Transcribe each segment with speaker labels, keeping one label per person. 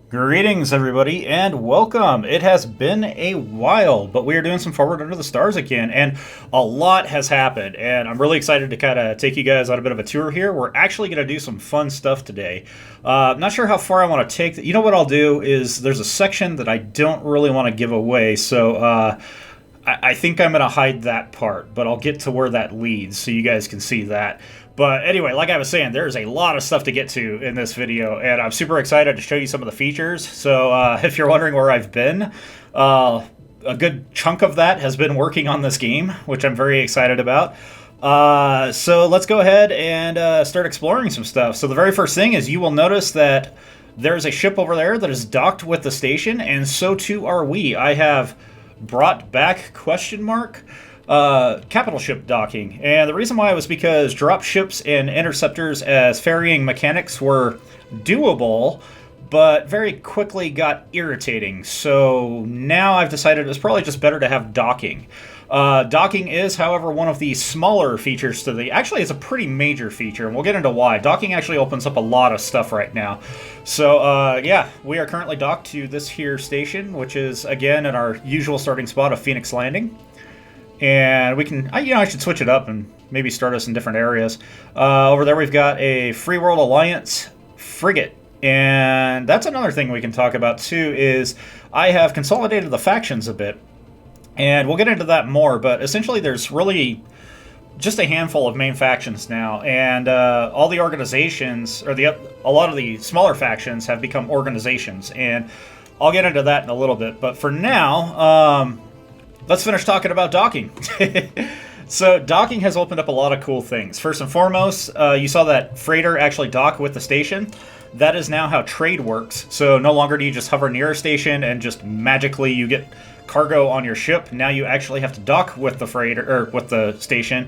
Speaker 1: Greetings, everybody, and welcome. It has been a while, but we are doing some Forward Under the Stars again, and a lot has happened, and I'm really excited to kind of take you guys on a bit of a tour here. We're actually going to do some fun stuff today. I'm not sure how far I want to take that. You know what I'll do is there's a section that I don't really want to give away, so I think I'm going to hide that part, but I'll get to where that leads so you guys can see that. But anyway, like I was saying, there's a lot of stuff to get to in this video, and I'm super excited to show you some of the features. So if you're wondering where I've been, a good chunk of that has been working on this game, which I'm very excited about. So let's go ahead and start exploring some stuff. So the very first thing is you will notice that there's a ship over there that is docked with the station, and so too are we. I have brought back ? Capital ship docking. And the reason why was because drop ships and interceptors as ferrying mechanics were doable, but very quickly got irritating. So now I've decided it's probably just better to have docking. Docking is, however, one of the smaller features to the... Actually, it's a pretty major feature, and we'll get into why. Docking actually opens up a lot of stuff right now. So, yeah, we are currently docked to this here station, which is, again, in our usual starting spot of Phoenix Landing. And we can, I should switch it up and maybe start us in different areas. Over there we've got a Free World Alliance frigate. And that's another thing we can talk about too, is I have consolidated the factions a bit. And we'll get into that more, but essentially there's really just a handful of main factions now. And all the organizations, or a lot of the smaller factions have become organizations. And I'll get into that in a little bit. But for now... let's finish talking about docking. So docking has opened up a lot of cool things. First and foremost, you saw that freighter actually dock with the station. That is now how trade works. So no longer do you just hover near a station and just magically you get cargo on your ship. Now you actually have to dock with the freighter or with the station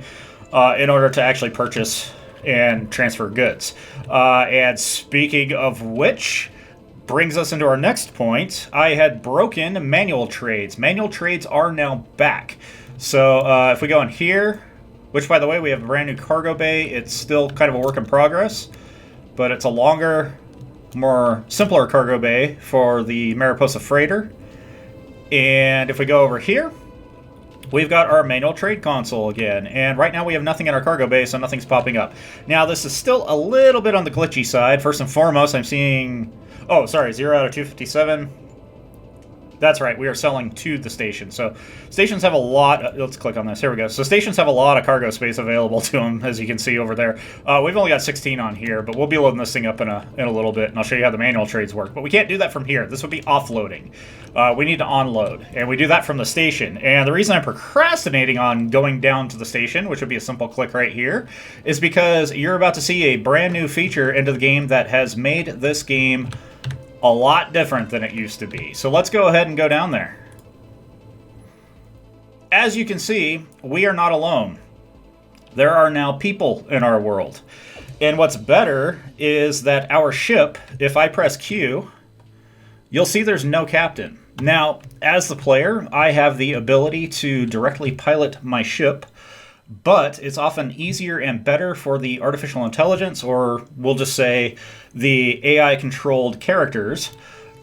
Speaker 1: in order to actually purchase and transfer goods. And speaking of which, brings us into our next point. I had broken manual trades. Manual trades are now back. So if we go in here, which by the way, we have a brand new cargo bay. It's still kind of a work in progress, but it's a longer, more simpler cargo bay for the Mariposa freighter. And if we go over here, we've got our manual trade console again. And right now we have nothing in our cargo bay, so nothing's popping up. Now this is still a little bit on the glitchy side. First and foremost, I'm seeing... Oh, sorry, 0 out of 257. That's right, we are selling to the station. So stations have a lot... let's click on this. Here we go. So stations have a lot of cargo space available to them, as you can see over there. We've only got 16 on here, but we'll be loading this thing up in a little bit, and I'll show you how the manual trades work. But we can't do that from here. This would be offloading. We need to onload, and we do that from the station. And the reason I'm procrastinating on going down to the station, which would be a simple click right here, is because you're about to see a brand new feature into the game that has made this game a lot different than it used to be. So let's go ahead and go down there. As you can see, we are not alone. There are now people in our world. And what's better is that our ship, if I press Q, you'll see there's no captain. Now, as the player, I have the ability to directly pilot my ship, but it's often easier and better for the artificial intelligence, or we'll just say the AI-controlled characters,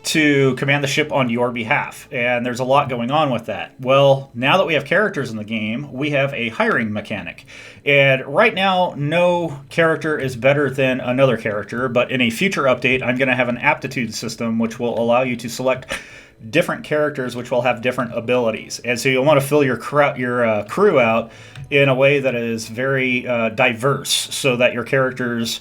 Speaker 1: to command the ship on your behalf. And there's a lot going on with that. Well, now that we have characters in the game, we have a hiring mechanic. And right now, no character is better than another character, but in a future update, I'm going to have an aptitude system which will allow you to select different characters which will have different abilities. And so you'll want to fill your crew out in a way that is very diverse, so that your characters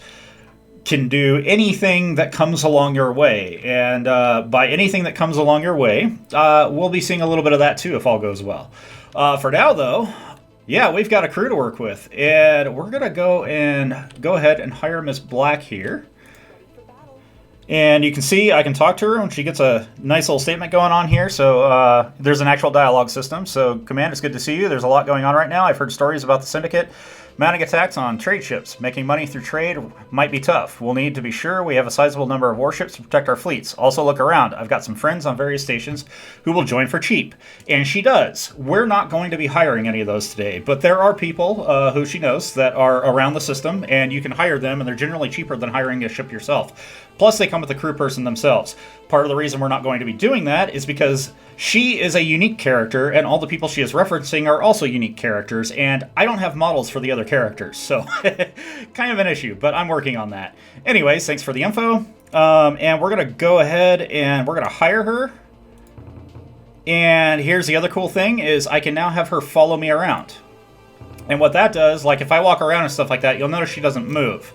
Speaker 1: can do anything that comes along your way. And by anything that comes along your way, we'll be seeing a little bit of that too if all goes well. For now, though, yeah, we've got a crew to work with. And we're going to go ahead and hire Miss Black here. And you can see I can talk to her when she gets a nice little statement going on here. So there's an actual dialogue system. So, Command, it's good to see you. There's a lot going on right now. I've heard stories about the Syndicate Mounting attacks on trade ships. Making money through trade might be tough. We'll need to be sure we have a sizable number of warships to protect our fleets. Also look around. I've got some friends on various stations who will join for cheap. And she does. We're not going to be hiring any of those today, but there are people who she knows that are around the system, and you can hire them, and they're generally cheaper than hiring a ship yourself. Plus, they come with a crew person themselves. Part of the reason we're not going to be doing that is because she is a unique character, and all the people she is referencing are also unique characters, and I don't have models for the other characters, so kind of an issue, but I'm working on that. Anyways, thanks for the info, and we're going to go ahead and we're going to hire her. And here's the other cool thing, is I can now have her follow me around. And what that does, like if I walk around and stuff like that, you'll notice she doesn't move.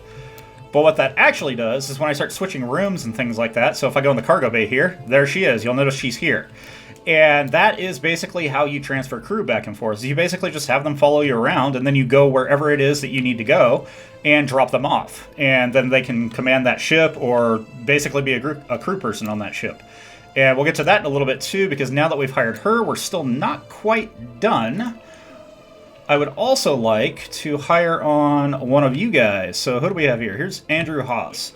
Speaker 1: But what that actually does is when I start switching rooms and things like that, so if I go in the cargo bay here, there she is. You'll notice she's here. And that is basically how you transfer crew back and forth. So you basically just have them follow you around, and then you go wherever it is that you need to go and drop them off. And then they can command that ship or basically be a crew person on that ship. And we'll get to that in a little bit too, because now that we've hired her, we're still not quite done. I would also like to hire on one of you guys. So who do we have here? Here's Andrew Haas.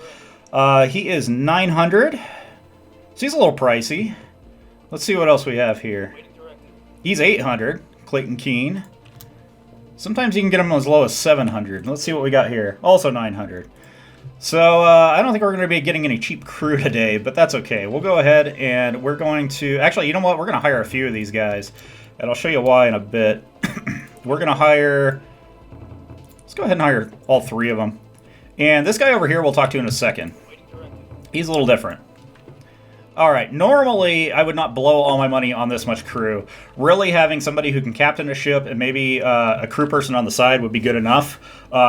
Speaker 1: He is 900. So he's a little pricey. Let's see what else we have here. He's 800. Clayton Keene. Sometimes you can get him as low as 700. Let's see what we got here. Also 900. So I don't think we're going to be getting any cheap crew today, but that's okay. We'll go ahead and we're going to... Actually, you know what? We're going to hire a few of these guys. And I'll show you why in a bit. We're going to hire... Let's go ahead and hire all three of them. And this guy over here we'll talk to in a second. He's a little different. Alright, normally I would not blow all my money on this much crew. Really having somebody who can captain a ship and maybe a crew person on the side would be good enough.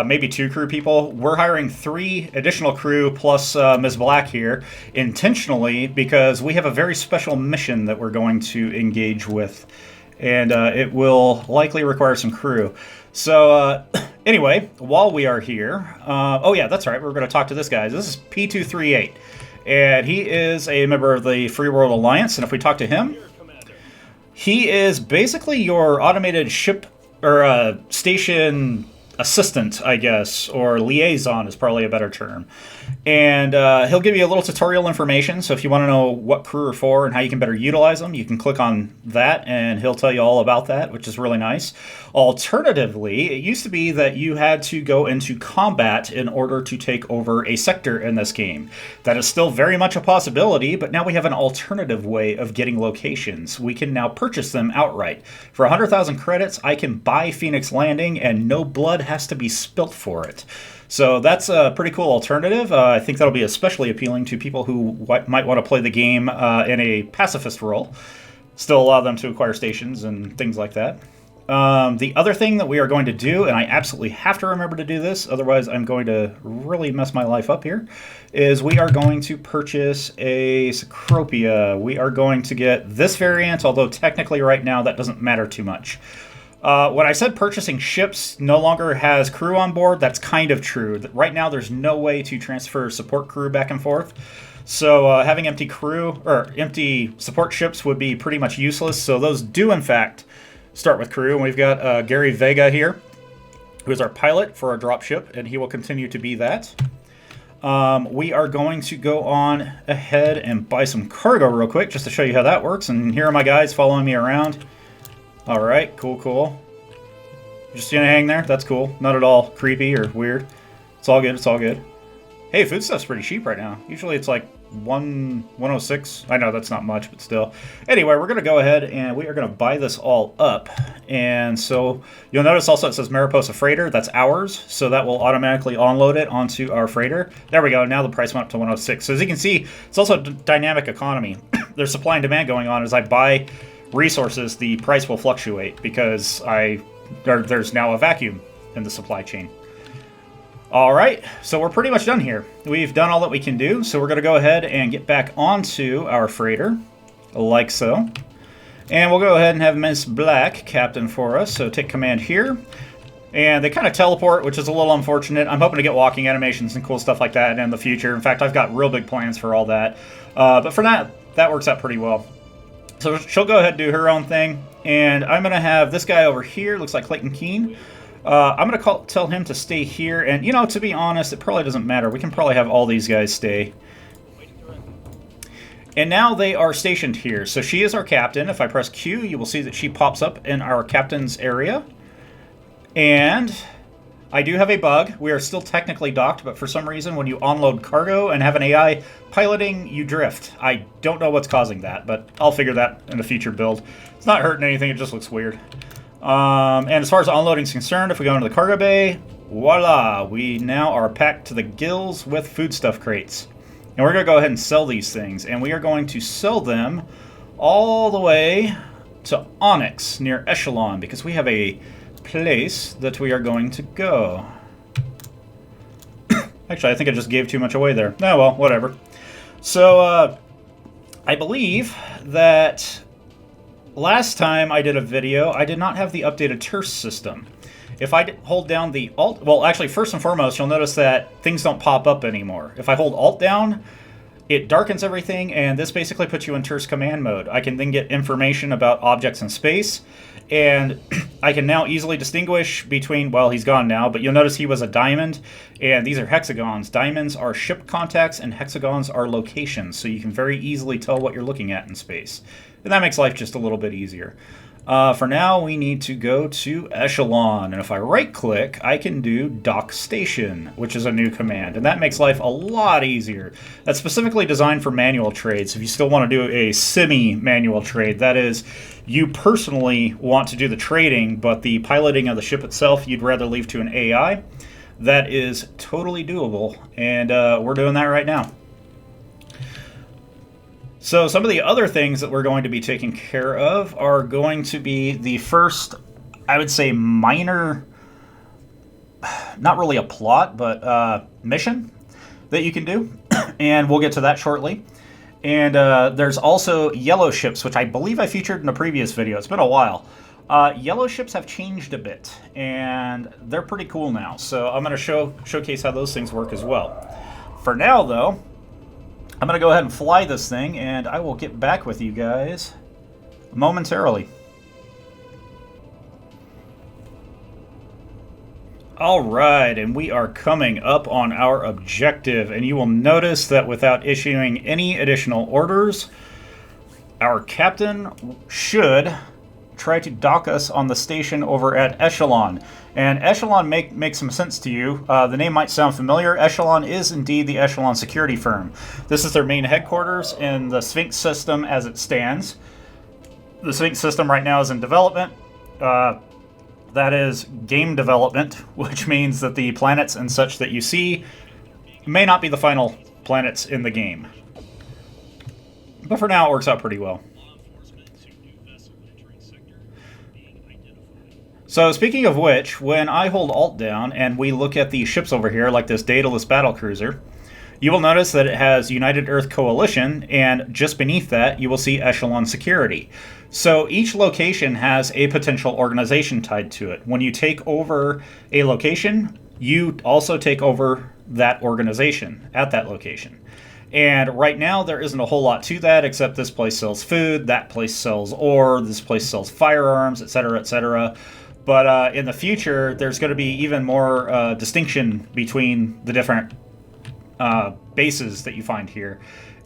Speaker 1: Maybe 2 crew people. We're hiring 3 additional crew plus Ms. Black here intentionally because we have a very special mission that we're going to engage with. And it will likely require some crew. So, anyway, while we are here... oh yeah, that's right, we're going to talk to this guy. This is P238. And he is a member of the Free World Alliance, and if we talk to him, he is basically your automated ship, or station assistant, I guess, or liaison is probably a better term. And he'll give you a little tutorial information, so if you want to know what crew are for and how you can better utilize them, you can click on that, and he'll tell you all about that, which is really nice. Alternatively, it used to be that you had to go into combat in order to take over a sector in this game. That is still very much a possibility, but now we have an alternative way of getting locations. We can now purchase them outright. For 100,000 credits, I can buy Phoenix Landing, and no blood has to be spilt for it. So that's a pretty cool alternative. I think that'll be especially appealing to people who might want to play the game in a pacifist role. Still allow them to acquire stations and things like that. The other thing that we are going to do, and I absolutely have to remember to do this, otherwise I'm going to really mess my life up here, is we are going to purchase a Cecropia. We are going to get this variant, although technically right now that doesn't matter too much. When I said purchasing ships no longer has crew on board, that's kind of true. Right now there's no way to transfer support crew back and forth. So having empty crew, or empty support ships would be pretty much useless. So those do in fact start with crew. And we've got Gary Vega here, who is our pilot for our dropship, and he will continue to be that. We are going to go on ahead and buy some cargo real quick, just to show you how that works. And here are my guys following me around. Alright, cool, cool. Just gonna hang there? That's cool. Not at all creepy or weird. It's all good, it's all good. Hey, foodstuff's pretty cheap right now. Usually it's like 106. I know that's not much, but still. Anyway, we're gonna go ahead and we are gonna buy this all up. And so you'll notice also it says Mariposa Freighter. That's ours, so that will automatically unload it onto our freighter. There we go. Now the price went up to 106. So as you can see, it's also a dynamic economy. There's supply and demand going on. As I buy resources, the price will fluctuate because there's now a vacuum in the supply chain. Alright, so we're pretty much done here. We've done all that we can do, so we're going to go ahead and get back onto our freighter, like so. And we'll go ahead and have Ms. Black captain for us, so take command here. And they kind of teleport, which is a little unfortunate. I'm hoping to get walking animations and cool stuff like that in the future. In fact, I've got real big plans for all that. But for that works out pretty well. So she'll go ahead and do her own thing, and I'm going to have this guy over here, looks like Clayton Keene. I'm going to tell him to stay here. And, you know, to be honest, it probably doesn't matter. We can probably have all these guys stay. And now they are stationed here. So she is our captain. If I press Q, you will see that she pops up in our captain's area. And I do have a bug. We are still technically docked, but for some reason, when you unload cargo and have an AI piloting, you drift. I don't know what's causing that, but I'll figure that in a future build. It's not hurting anything. It just looks weird. And as far as unloading is concerned, if we go into the cargo bay, voila, we now are packed to the gills with foodstuff crates. And we're going to go ahead and sell these things. And we are going to sell them all the way to Onyx near Echelon, because we have a place that we are going to go. Actually, I think I just gave too much away there. Oh, well, whatever. So, I believe that last time I did a video, I did not have the updated terse system. If I hold down the Alt... Well, actually, first and foremost, you'll notice that things don't pop up anymore. If I hold Alt down, it darkens everything, and this basically puts you in terse command mode. I can then get information about objects in space, and I can now easily distinguish between... Well, he's gone now, but you'll notice he was a diamond, and these are hexagons. Diamonds are ship contacts, and hexagons are locations, so you can very easily tell what you're looking at in space. And that makes life just a little bit easier. For now, we need to go to Echelon, and if I right-click, I can do Dock Station, which is a new command, and that makes life a lot easier. That's specifically designed for manual trades. If you still want to do a semi-manual trade, that is, you personally want to do the trading, but the piloting of the ship itself, you'd rather leave to an AI, that is totally doable, and we're doing that right now. So some of the other things that we're going to be taking care of are going to be the first, I would say, minor, not really a plot, but mission that you can do. And we'll get to that shortly. And there's also yellow ships, which I believe I featured in a previous video. It's been a while. Yellow ships have changed a bit, and they're pretty cool now. So I'm going to showcase how those things work as well. For now, though, I'm going to go ahead and fly this thing, and I will get back with you guys momentarily. Alright, and we are coming up on our objective, and you will notice that without issuing any additional orders, our captain should try to dock us on the station over at Echelon. And Echelon makes some sense to you. The name might sound familiar. Echelon is indeed the Echelon security firm. This is their main headquarters in the Sphinx system as it stands. The Sphinx system right now is in development. That is game development, which means that the planets and such that you see may not be the final planets in the game. But for now, it works out pretty well. So speaking of which, when I hold Alt down and we look at the ships over here, like this Daedalus battlecruiser, you will notice that it has United Earth Coalition, and just beneath that you will see Echelon Security. So each location has a potential organization tied to it. When you take over a location, you also take over that organization at that location. And right now there isn't a whole lot to that, except this place sells food, that place sells ore, this place sells firearms, etc., etc. But in the future, there's going to be even more distinction between the different bases that you find here.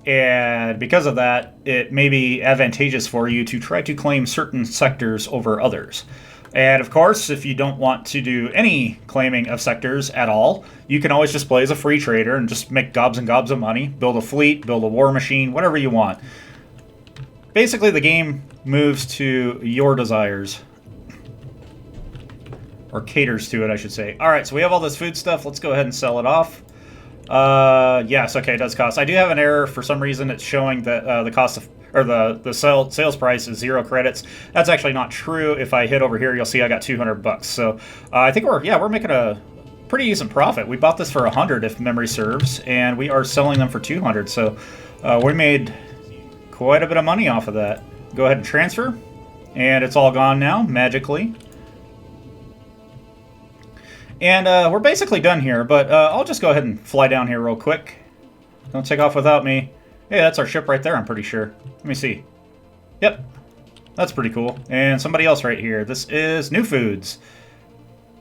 Speaker 1: And because of that, it may be advantageous for you to try to claim certain sectors over others. And of course, if you don't want to do any claiming of sectors at all, you can always just play as a free trader and just make gobs and gobs of money, build a fleet, build a war machine, whatever you want. Basically, the game moves to your desires. Or caters to it, I should say. Alright, so we have all this food stuff. Let's go ahead and sell it off. Yes, okay, it does cost. I do have an error. For some reason, it's showing that the cost of, or the sales price is 0 credits. That's actually not true. If I hit over here, you'll see I got 200 bucks. So I think we're making a pretty decent profit. We bought this for 100, if memory serves, and we are selling them for 200. So we made quite a bit of money off of that. Go ahead and transfer, and it's all gone now, magically. And we're basically done here, but I'll just go ahead and fly down here real quick. Don't take off without me. Hey, that's our ship right there, I'm pretty sure. Let me see. Yep, that's pretty cool. And somebody else right here. This is New Foods.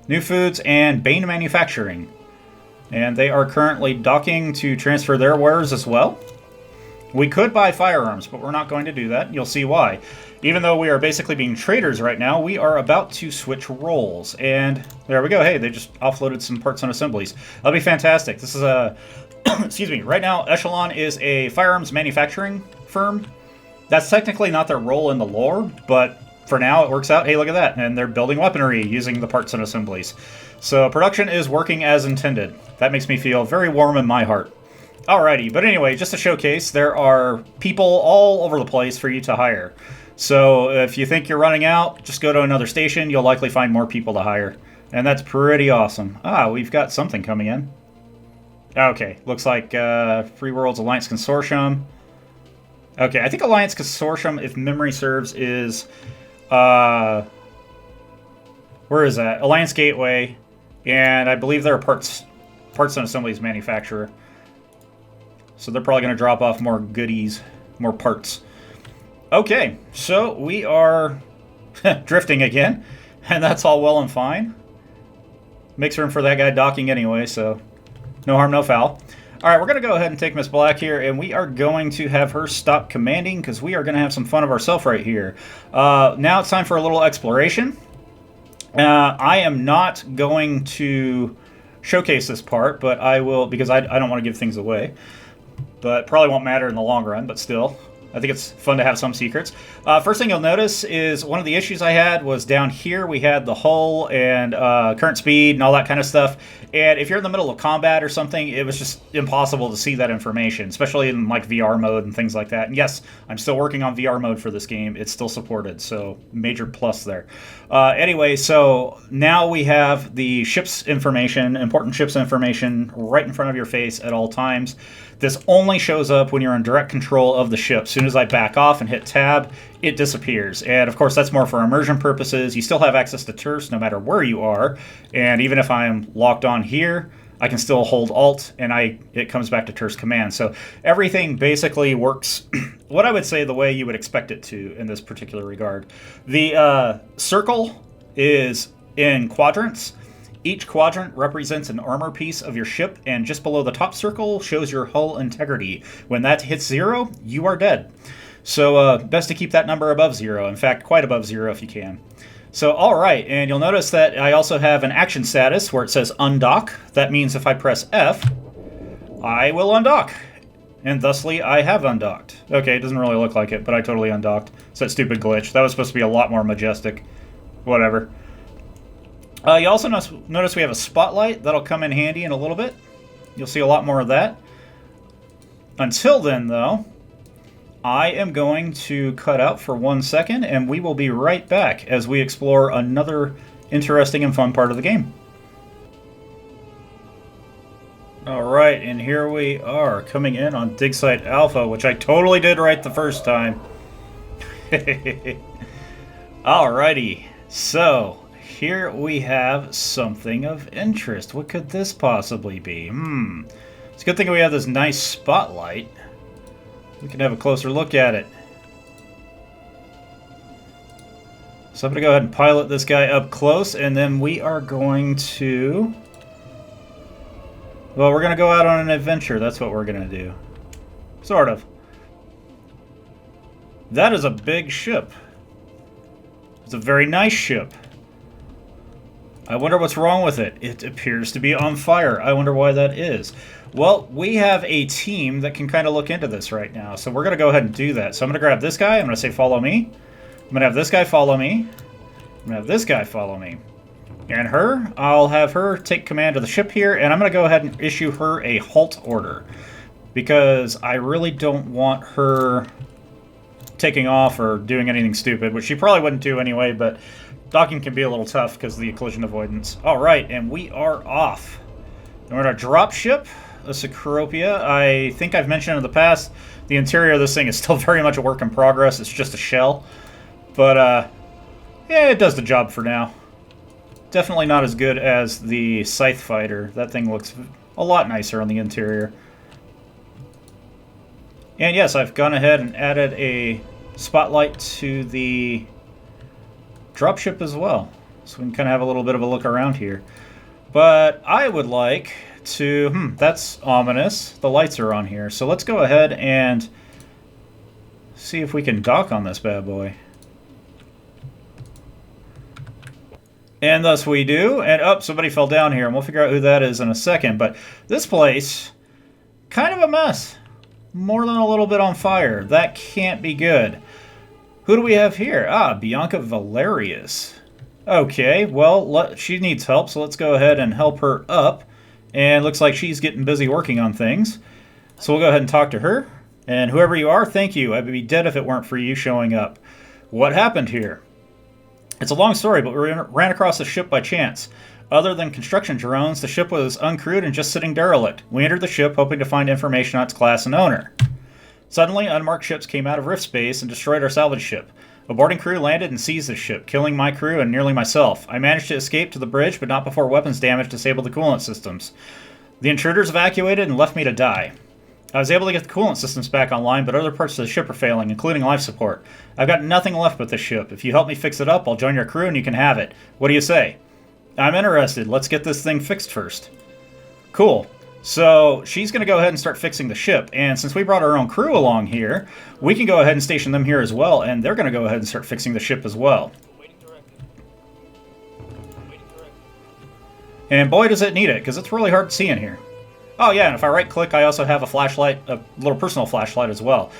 Speaker 1: New Foods, and Bane Manufacturing. And they are currently docking to transfer their wares as well. We could buy firearms, but we're not going to do that. You'll see why. Even though we are basically being traders right now, we are about to switch roles. And there we go. Hey, they just offloaded some parts and assemblies. That'll be fantastic. This is a... excuse me. Right now, Echelon is a firearms manufacturing firm. That's technically not their role in the lore, but for now it works out. Hey, look at that. And they're building weaponry using the parts and assemblies. So production is working as intended. That makes me feel very warm in my heart. Alrighty, but anyway, just to showcase, there are people all over the place for you to hire. So if you think you're running out, just go to another station. You'll likely find more people to hire. And that's pretty awesome. Ah, we've got something coming in. Okay, looks like Free Worlds Alliance Consortium. Okay, I think Alliance Consortium, if memory serves, is... where is that? Alliance Gateway. And I believe they're a parts and assemblies manufacturer. So they're probably going to drop off more goodies, more parts. Okay, so we are drifting again, and that's all well and fine. Makes room for that guy docking anyway, so no harm, no foul. All right, we're going to go ahead and take Miss Black here, and we are going to have her stop commanding because we are going to have some fun of ourselves right here. Now it's time for a little exploration. I am not going to showcase this part, but I will, because I don't want to give things away. But probably won't matter in the long run, but still. I think it's fun to have some secrets. First thing you'll notice is one of the issues I had was down here we had the hull and current speed and all that kind of stuff. And if you're in the middle of combat or something, it was just impossible to see that information, especially in like VR mode and things like that. And yes, I'm still working on VR mode for this game. It's still supported, so major plus there. Anyway, so now we have the ship's information, important ship's information, right in front of your face at all times. This only shows up when you're in direct control of the ship. As soon as I back off and hit tab, it disappears. And of course, that's more for immersion purposes. You still have access to terse no matter where you are. And even if I'm locked on here, I can still hold Alt and it comes back to terse command. So everything basically works what I would say the way you would expect it to in this particular regard. The circle is in quadrants. Each quadrant represents an armor piece of your ship, and just below the top circle shows your hull integrity. When that hits 0, you are dead. So best to keep that number above 0. In fact, quite above 0 if you can. So alright, and you'll notice that I also have an action status where it says undock. That means if I press F, I will undock. And thusly, I have undocked. Okay, it doesn't really look like it, but I totally undocked. It's that stupid glitch. That was supposed to be a lot more majestic. Whatever. You also notice we have a spotlight. That'll come in handy in a little bit. You'll see a lot more of that. Until then, though, I am going to cut out for 1 second, and we will be right back as we explore another interesting and fun part of the game. Alright, and here we are, coming in on Dig Site Alpha, which I totally did right the first time. Alrighty, so... here we have something of interest. What could this possibly be? It's a good thing we have this nice spotlight. We can have a closer look at it. So I'm going to go ahead and pilot this guy up close, and then we are going to... well, we're going to go out on an adventure. That's what we're going to do. Sort of. That is a big ship. It's a very nice ship. I wonder what's wrong with it. It appears to be on fire. I wonder why that is. Well, we have a team that can kind of look into this right now. So we're going to go ahead and do that. So I'm going to grab this guy. I'm going to say follow me. I'm going to have this guy follow me. I'm going to have this guy follow me. And her, I'll have her take command of the ship here. And I'm going to go ahead and issue her a halt order. Because I really don't want her taking off or doing anything stupid. Which she probably wouldn't do anyway, but... docking can be a little tough because of the collision avoidance. Alright, and we are off. And we're in our drop ship, the Cecropia. I think I've mentioned in the past, the interior of this thing is still very much a work in progress. It's just a shell. But, yeah, it does the job for now. Definitely not as good as the Scythe Fighter. That thing looks a lot nicer on the interior. And yes, I've gone ahead and added a spotlight to the dropship as well. so we can kind of have a little bit of a look around here. But I would like to... that's ominous. The lights are on here. So let's go ahead and see if we can dock on this bad boy. And thus we do. And, somebody fell down here, and we'll figure out who that is in a second. But this place, kind of a mess. More than a little bit on fire. That can't be good. Who do we have here? Bianca Valerius. Okay, well, she needs help, so let's go ahead and help her up. And looks like she's getting busy working on things. So we'll go ahead and talk to her. And whoever you are, thank you. I would be dead if it weren't for you showing up. What happened here? It's a long story, but we ran across the ship by chance. Other than construction drones, the ship was uncrewed and just sitting derelict. We entered the ship hoping to find information on its class and owner. Suddenly, unmarked ships came out of rift space and destroyed our salvage ship. A boarding crew landed and seized the ship, killing my crew and nearly myself. I managed to escape to the bridge, but not before weapons damage disabled the coolant systems. The intruders evacuated and left me to die. I was able to get the coolant systems back online, but other parts of the ship are failing, including life support. I've got nothing left but the ship. If you help me fix it up, I'll join your crew and you can have it. What do you say? I'm interested. Let's get this thing fixed first. Cool. So she's going to go ahead and start fixing the ship, and since we brought our own crew along here, we can go ahead and station them here as well, and they're going to go ahead and start fixing the ship as well. And boy does it need it, because it's really hard to see in here. Oh yeah, and if I right-click, I also have a flashlight, a little personal flashlight as well.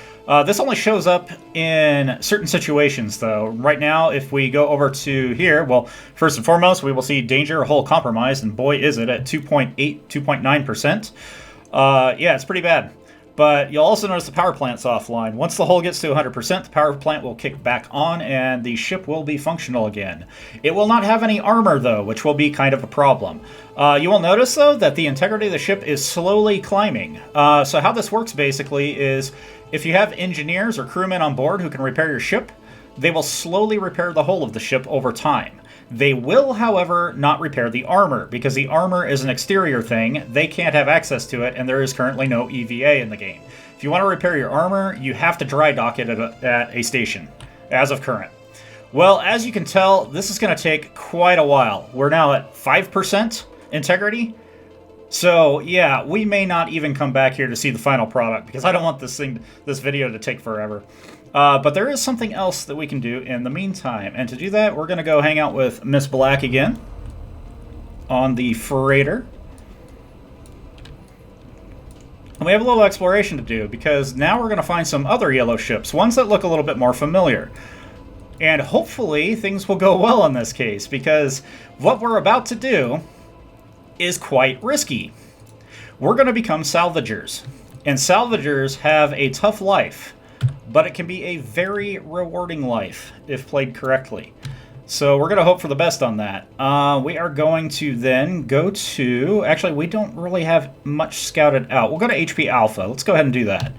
Speaker 1: This only shows up in certain situations, though. Right now, if we go over to here, well, first and foremost, we will see danger, hull compromised, and boy is it at 2.8, 2.9%. Yeah, it's pretty bad. But you'll also notice the power plant's offline. Once the hull gets to 100%, the power plant will kick back on, and the ship will be functional again. It will not have any armor, though, which will be kind of a problem. You will notice, though, that the integrity of the ship is slowly climbing. So how this works, basically, is if you have engineers or crewmen on board who can repair your ship, they will slowly repair the hull of the ship over time. They will, however, not repair the armor, because the armor is an exterior thing. They can't have access to it, and there is currently no EVA in the game. If you want to repair your armor, you have to dry dock it at a station, as of current. Well, as you can tell, this is going to take quite a while. We're now at 5% integrity. So, yeah, we may not even come back here to see the final product, because I don't want this video to take forever. But there is something else that we can do in the meantime. And to do that, we're going to go hang out with Miss Black again on the freighter. And we have a little exploration to do, because now we're going to find some other yellow ships, ones that look a little bit more familiar. And hopefully things will go well in this case, because what we're about to do is quite risky. We're going to become salvagers. And salvagers have a tough life, but it can be a very rewarding life if played correctly. So we're going to hope for the best on that. We are going to then go to... Actually, we don't really have much scouted out. We'll go to HP Alpha. Let's go ahead and do that.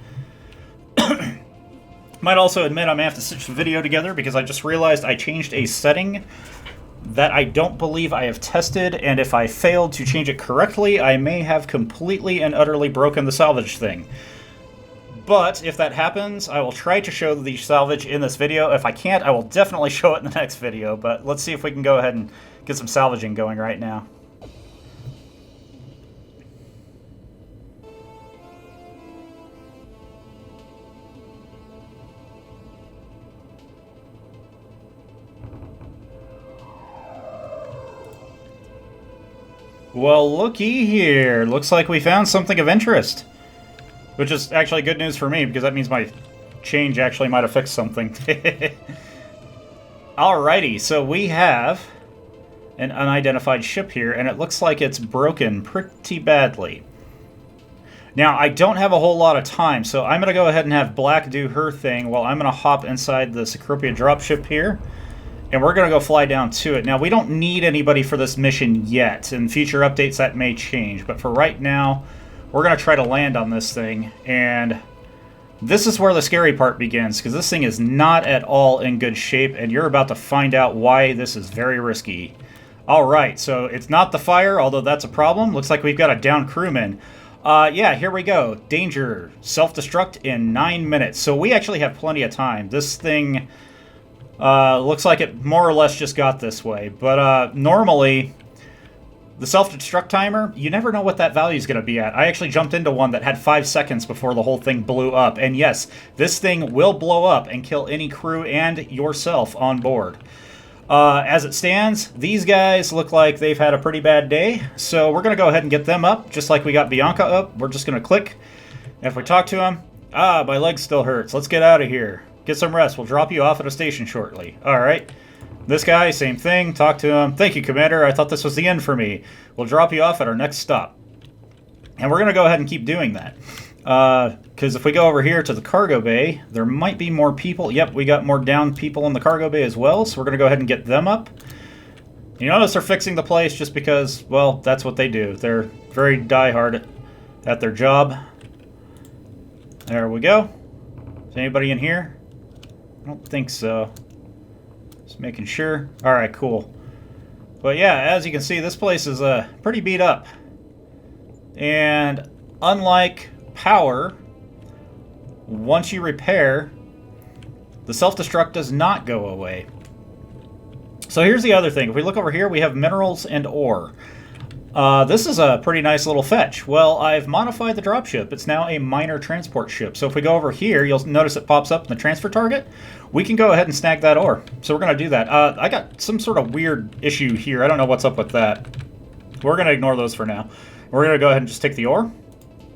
Speaker 1: Might also admit I may have to stitch the video together, because I just realized I changed a setting that I don't believe I have tested, and if I failed to change it correctly, I may have completely and utterly broken the salvage thing. But if that happens, I will try to show the salvage in this video. If I can't, I will definitely show it in the next video, but let's see if we can go ahead and get some salvaging going right now. Well, looky here. Looks like we found something of interest. Which is actually good news for me, because that means my change actually might have fixed something. Alrighty, so we have an unidentified ship here, and it looks like it's broken pretty badly. Now, I don't have a whole lot of time, so I'm going to go ahead and have Black do her thing while I'm going to hop inside the Cecropia dropship here. And we're going to go fly down to it. Now, we don't need anybody for this mission yet. In future updates, that may change. But for right now, we're going to try to land on this thing. And this is where the scary part begins, because this thing is not at all in good shape. And you're about to find out why this is very risky. All right, so it's not the fire, although that's a problem. Looks like we've got a downed crewman. Yeah, here we go. Danger. Self-destruct in 9 minutes. So we actually have plenty of time. This thing... Looks like it more or less just got this way. But normally, the self-destruct timer, you never know what that value is going to be at. I actually jumped into one that had 5 seconds before the whole thing blew up. And yes, this thing will blow up and kill any crew and yourself on board. As it stands, these guys look like they've had a pretty bad day. So we're going to go ahead and get them up, just like we got Bianca up. We're just going to click. And if we talk to them, my leg still hurts. Let's get out of here. Get some rest. We'll drop you off at a station shortly. All right. This guy, same thing. Talk to him. Thank you, Commander. I thought this was the end for me. We'll drop you off at our next stop. And we're going to go ahead and keep doing that. Because if we go over here to the cargo bay, there might be more people. Yep, we got more downed people in the cargo bay as well. So we're going to go ahead and get them up. You notice they're fixing the place just because, well, that's what they do. They're very diehard at their job. There we go. Is anybody in here? I don't think so. Just making sure. Alright, cool. But yeah, as you can see, this place is pretty beat up. And unlike power, once you repair, the self-destruct does not go away. So here's the other thing. If we look over here, we have minerals and ore. This is a pretty nice little fetch. Well, I've modified the dropship. It's now a minor transport ship. So if we go over here, you'll notice it pops up in the transfer target. We can go ahead and snag that ore. So we're going to do that. I got some sort of weird issue here. I don't know what's up with that. We're going to ignore those for now. We're going to go ahead and just take the ore.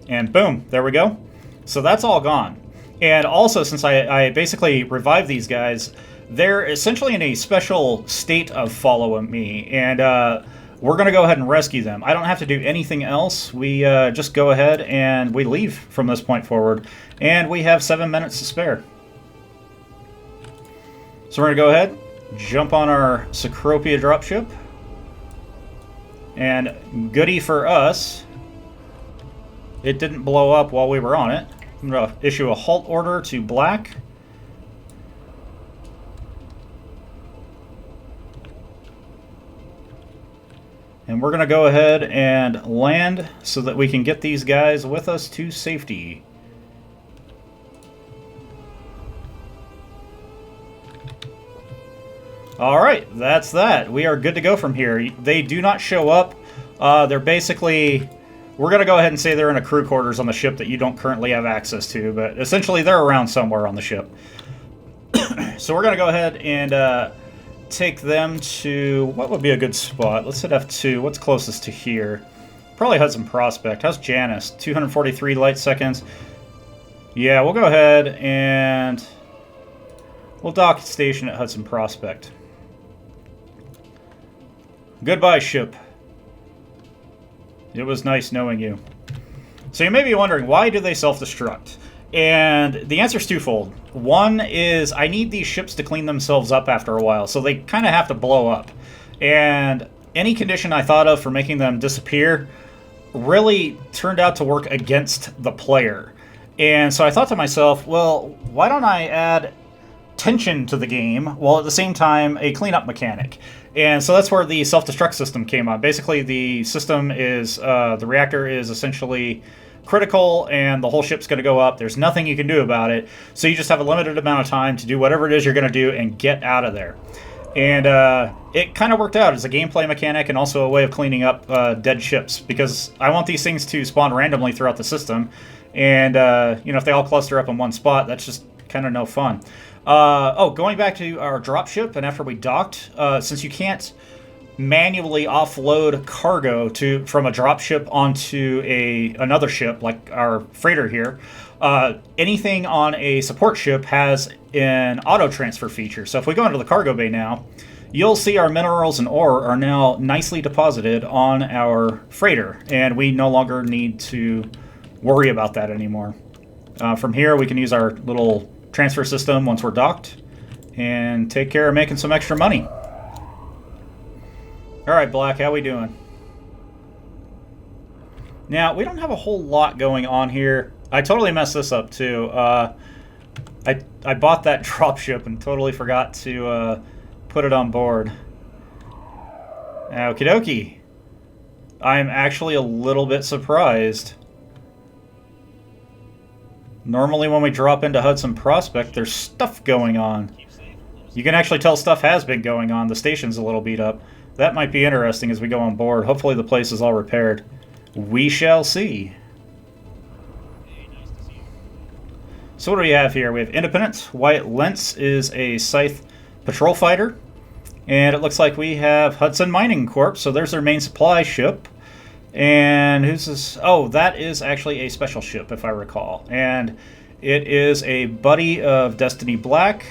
Speaker 1: And boom, there we go. So that's all gone. And also, since I basically revived these guys, they're essentially in a special state of following me. And we're going to go ahead and rescue them. I don't have to do anything else. We just go ahead and we leave from this point forward. And we have 7 minutes to spare. So we're going to go ahead, jump on our Cecropia dropship. And goody for us, it didn't blow up while we were on it. I'm going to issue a halt order to Black. And we're going to go ahead and land so that we can get these guys with us to safety. Alright, that's that. We are good to go from here. They do not show up. They're basically... We're going to go ahead and say they're in a crew quarters on the ship that you don't currently have access to, but essentially they're around somewhere on the ship. So we're going to go ahead and take them to... What would be a good spot? Let's hit F2. What's closest to here? Probably Hudson Prospect. How's Janus? 243 light seconds. Yeah, we'll go ahead and... We'll dock station at Hudson Prospect. Goodbye, ship. It was nice knowing you. So you may be wondering, why do they self-destruct? And the answer is twofold. One is, I need these ships to clean themselves up after a while, so they kind of have to blow up. And any condition I thought of for making them disappear really turned out to work against the player. And so I thought to myself, well, why don't I add tension to the game, while at the same time a cleanup mechanic? And so that's where the self-destruct system came on. Basically, the system is, the reactor is essentially critical, and the whole ship's going to go up. There's nothing you can do about it, so you just have a limited amount of time to do whatever it is you're going to do and get out of there. And it kind of worked out as a gameplay mechanic and also a way of cleaning up dead ships, because I want these things to spawn randomly throughout the system, and you know, if they all cluster up in one spot, that's just kind of no fun. Going back to our dropship, and after we docked, since you can't manually offload cargo from a dropship onto another ship, like our freighter here, anything on a support ship has an auto transfer feature. So if we go into the cargo bay now, you'll see our minerals and ore are now nicely deposited on our freighter, and we no longer need to worry about that anymore. From here, we can use our little transfer system once we're docked and take care of making some extra money. Alright, Black, how we doing? Now, we don't have a whole lot going on here. I totally messed this up too. I bought that dropship and totally forgot to put it on board. Okie dokie. I'm actually a little bit surprised. Normally when we drop into Hudson Prospect, there's stuff going on. You can actually tell stuff has been going on. The station's a little beat up. That might be interesting as we go on board. Hopefully the place is all repaired. We shall see. So what do we have here? We have Independence. Wyatt Lentz is a Scythe patrol fighter. And it looks like we have Hudson Mining Corp. So there's their main supply ship. And who's this? Oh, that is actually a special ship, if I recall. And it is a buddy of Destiny Black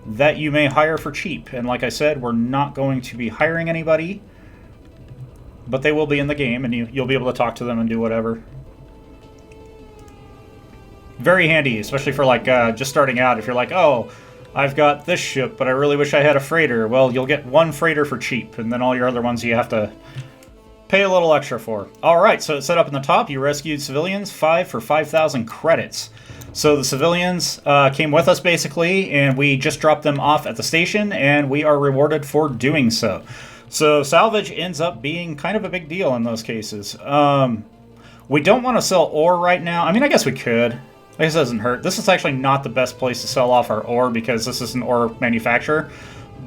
Speaker 1: that you may hire for cheap. And like I said, we're not going to be hiring anybody. But they will be in the game, and you'll be able to talk to them and do whatever. Very handy, especially for like just starting out. If you're like, oh, I've got this ship, but I really wish I had a freighter. Well, you'll get one freighter for cheap, and then all your other ones you have to pay a little extra for. Alright, so it's set up in the top. You rescued civilians, 5 for 5,000 credits. So the civilians came with us, basically, and we just dropped them off at the station, and we are rewarded for doing so. So salvage ends up being kind of a big deal in those cases. We don't want to sell ore right now. I mean, I guess we could. I guess it doesn't hurt. This is actually not the best place to sell off our ore because this is an ore manufacturer.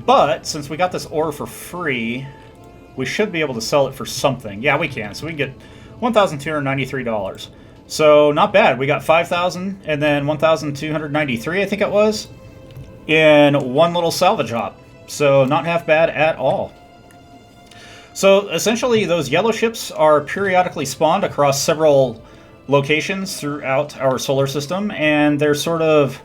Speaker 1: But since we got this ore for free, we should be able to sell it for something. Yeah, we can. So we can get $1,293. So not bad. We got 5,000 and then 1,293, I think it was, in one little salvage hop. So not half bad at all. So essentially those yellow ships are periodically spawned across several locations throughout our solar system, and they're sort of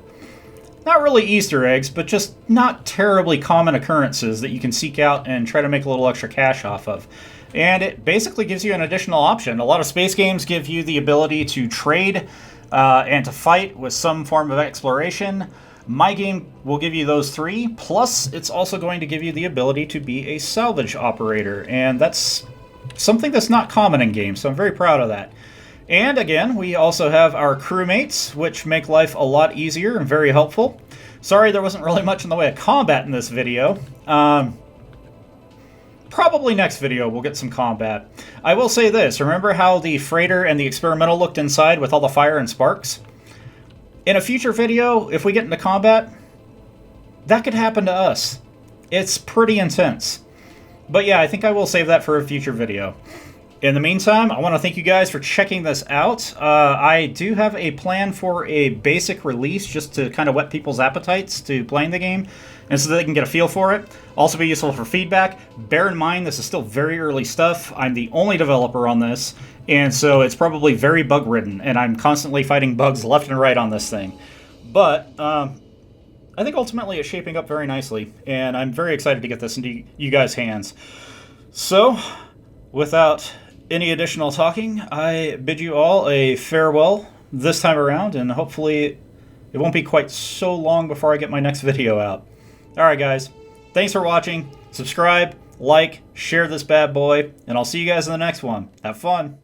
Speaker 1: not really Easter eggs, but just not terribly common occurrences that you can seek out and try to make a little extra cash off of. And it basically gives you an additional option. A lot of space games give you the ability to trade and to fight with some form of exploration. My game will give you those three, plus it's also going to give you the ability to be a salvage operator, and that's something that's not common in games, so I'm very proud of that. And again, we also have our crewmates, which make life a lot easier and very helpful. Sorry there wasn't really much in the way of combat in this video. Probably next video we'll get some combat. I will say this, remember how the freighter and the experimental looked inside with all the fire and sparks? In a future video, if we get into combat, that could happen to us. It's pretty intense. But yeah, I think I will save that for a future video. In the meantime, I want to thank you guys for checking this out. I do have a plan for a basic release just to kind of whet people's appetites to playing the game, and so that they can get a feel for it. Also be useful for feedback. Bear in mind, this is still very early stuff. I'm the only developer on this, and so it's probably very bug-ridden, and I'm constantly fighting bugs left and right on this thing. But I think ultimately it's shaping up very nicely, and I'm very excited to get this into you guys' hands. So, without any additional talking, I bid you all a farewell this time around, and hopefully it won't be quite so long before I get my next video out. Alright guys, thanks for watching, subscribe, like, share this bad boy, and I'll see you guys in the next one. Have fun!